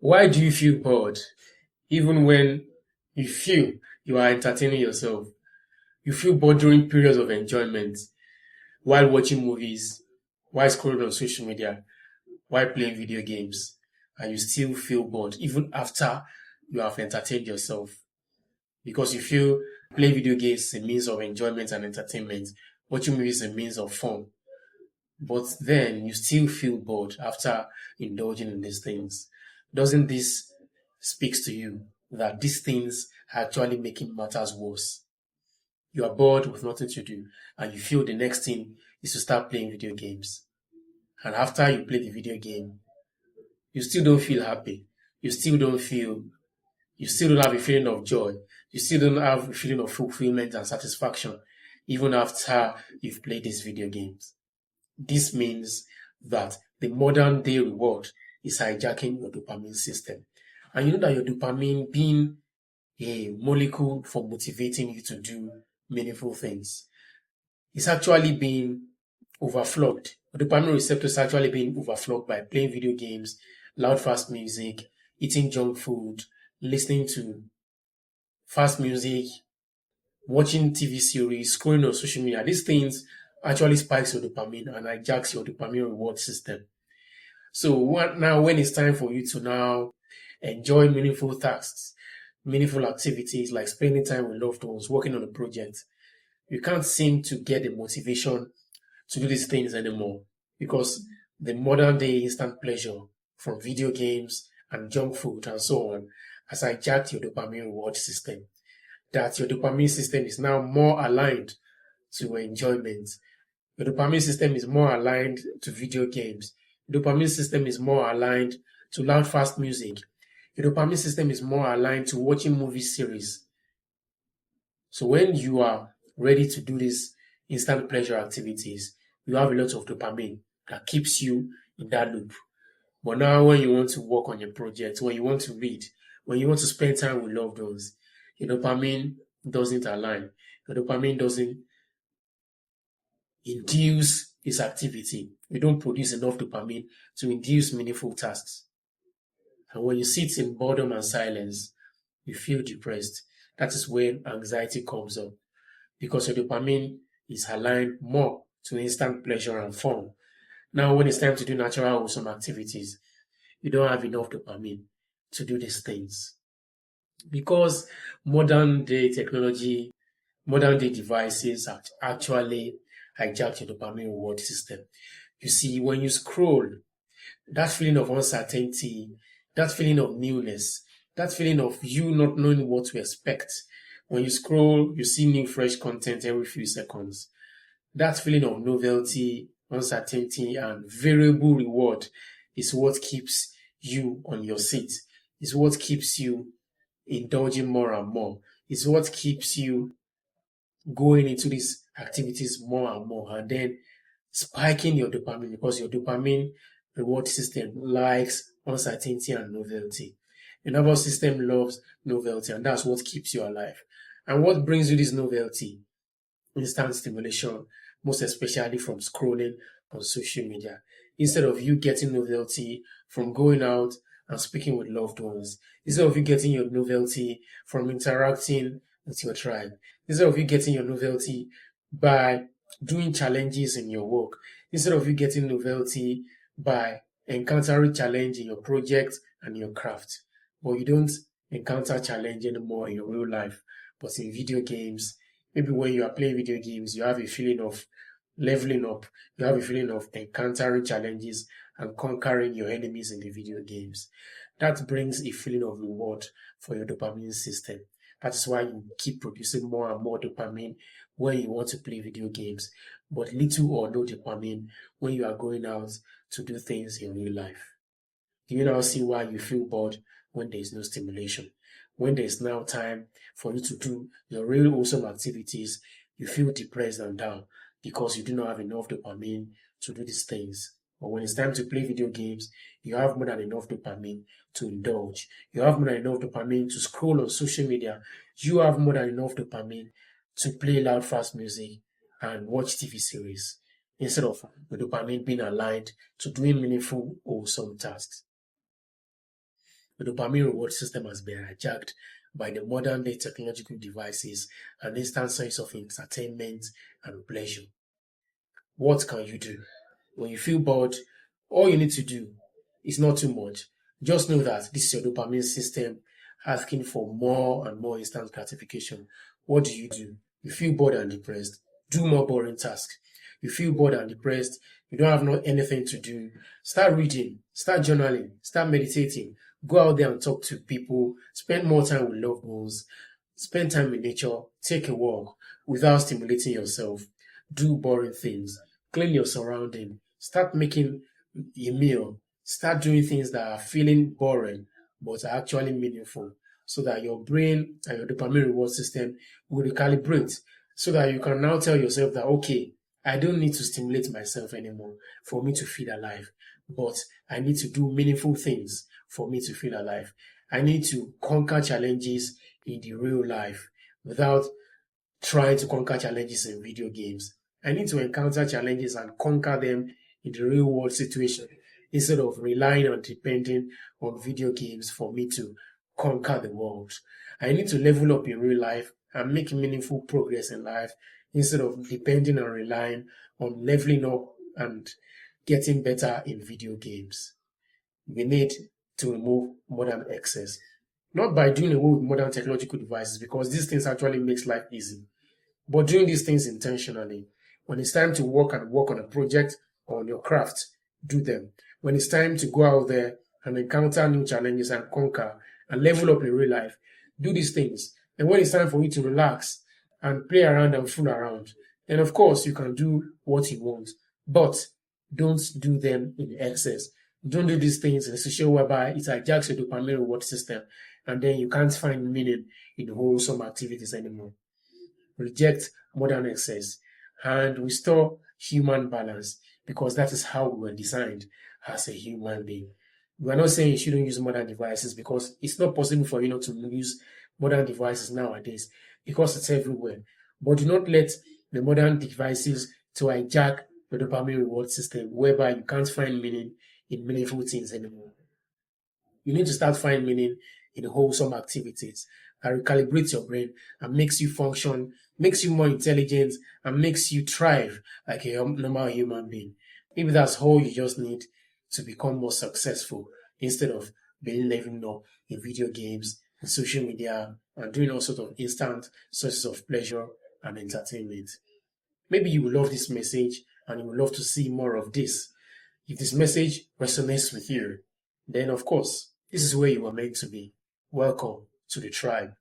Why do you feel bored even when you feel you are entertaining yourself? You feel bored during periods of enjoyment, while watching movies, while scrolling on social media, while playing video games, and you still feel bored even after you have entertained yourself because you feel playing video games is a means of enjoyment and entertainment, watching movies is a means of fun. But then you still feel bored after indulging in these things. Doesn't this speaks to you that these things are actually making matters worse? You are bored with nothing to do, and you feel the next thing is to start playing video games. And after you play the video game, you still don't feel happy. You still don't feel, you still don't have a feeling of joy. You still don't have a feeling of fulfillment and satisfaction, even after you've played these video games. This means that the modern day reward is hijacking your dopamine system. And you know that your dopamine being a molecule for motivating you to do meaningful things is actually being overflowed. The dopamine receptor is actually being overflowed by playing video games, loud fast music, eating junk food, listening to fast music, watching TV series, scrolling on social media. These things actually spikes your dopamine and hijacks your dopamine reward system. So now when it's time for you to now enjoy meaningful tasks, meaningful activities like spending time with loved ones, working on a project, you can't seem to get the motivation to do these things anymore because the modern day instant pleasure from video games and junk food and so on has hijacked your dopamine reward system. That your dopamine system is now more aligned to enjoyment. Your dopamine system is more aligned to video games. Your dopamine system is more aligned to loud fast music. Your dopamine system is more aligned to watching movie series. So when you are ready to do these instant pleasure activities, you have a lot of dopamine that keeps you in that loop. But now when you want to work on your project, when you want to read, when you want to spend time with loved ones, your dopamine doesn't align. Your dopamine doesn't induce this activity. You don't produce enough dopamine to induce meaningful tasks. And when you sit in boredom and silence, you feel depressed. That is when anxiety comes up because your dopamine is aligned more to instant pleasure and fun. Now, when it's time to do natural wholesome activities, you don't have enough dopamine to do these things. Because modern day technology, modern day devices actually hijack your dopamine reward system. You see, when you scroll, that feeling of uncertainty, that feeling of newness, that feeling of you not knowing what to expect. When you scroll, you see new fresh content every few seconds. That feeling of novelty, uncertainty, and variable reward is what keeps you on your seat. Is what keeps you indulging more and more. Is what keeps you going into these activities more and more, and then spiking your dopamine because your dopamine reward system likes uncertainty and novelty. Your nervous system loves novelty, and that's what keeps you alive. And what brings you this novelty? Instant stimulation, most especially from scrolling on social media. Instead of you getting novelty from going out and speaking with loved ones, instead of you getting your novelty from interacting with your tribe, instead of you getting your novelty by doing challenges in your work, instead of you getting novelty by encountering challenge in your project and your craft, but you don't encounter challenge anymore in your real life, but in video games. Maybe when you are playing video games, you have a feeling of leveling up. You have a feeling of encountering challenges and conquering your enemies in the video games. That brings a feeling of reward for your dopamine system. That is why you keep producing more and more dopamine when you want to play video games, but little or no dopamine when you are going out to do things in real life. Do you now see why you feel bored when there is no stimulation? When there is now time for you to do your real awesome activities, you feel depressed and down because you do not have enough dopamine to do these things. But when it's time to play video games, you have more than enough dopamine to indulge. You have more than enough dopamine to scroll on social media. You have more than enough dopamine to play loud, fast music and watch TV series instead of the dopamine being aligned to doing meaningful, awesome tasks. The dopamine reward system has been hijacked by the modern day technological devices and instant sense of entertainment and pleasure. What can you do? When you feel bored, all you need to do is not too much. Just know that this is your dopamine system asking for more and more instant gratification. What do? You feel bored and depressed. Do more boring tasks. You feel bored and depressed. You don't have anything to do. Start reading. Start journaling. Start meditating. Go out there and talk to people. Spend more time with loved ones. Spend time in nature. Take a walk without stimulating yourself. Do boring things. Clean your surrounding. Start making a meal. Start doing things that are feeling boring but are actually meaningful, so that your brain and your dopamine reward system will recalibrate, so that you can now tell yourself that, okay, I don't need to stimulate myself anymore for me to feel alive, but I need to do meaningful things for me to feel alive. I need to conquer challenges in the real life without trying to conquer challenges in video games. I need to encounter challenges and conquer them in the real world situation instead of relying on depending on video games for me to conquer the world. I need to level up in real life and make meaningful progress in life instead of depending and relying on leveling up and getting better in video games. We need to remove modern excess. Not by doing away with modern technological devices, because these things actually makes life easy, but doing these things intentionally. When it's time to work on a project or on your craft, do them. When it's time to go out there and encounter new challenges and conquer and level up in real life, do these things. And when it's time for you to relax and play around and fool around, then of course you can do what you want, but don't do them in excess. Don't do these things in a situation whereby it hijacks your dopamine reward system and then you can't find meaning in wholesome activities anymore. Reject modern excess and restore human balance, because that is how we were designed as a human being. We are not saying you shouldn't use modern devices, because it's not possible for you not to use modern devices nowadays because it's everywhere. But do not let the modern devices to hijack the dopamine reward system whereby you can't find meaning in meaningful things anymore. You need to start finding meaning in wholesome activities that recalibrates your brain and makes you function, makes you more intelligent, and makes you thrive like a normal human being. Maybe that's all you just need to become more successful, instead of being living up in video games and social media and doing all sorts of instant sources of pleasure and entertainment. Maybe you will love this message and you will love to see more of this. If this message resonates with you, then of course, this is where you are meant to be. Welcome to the tribe.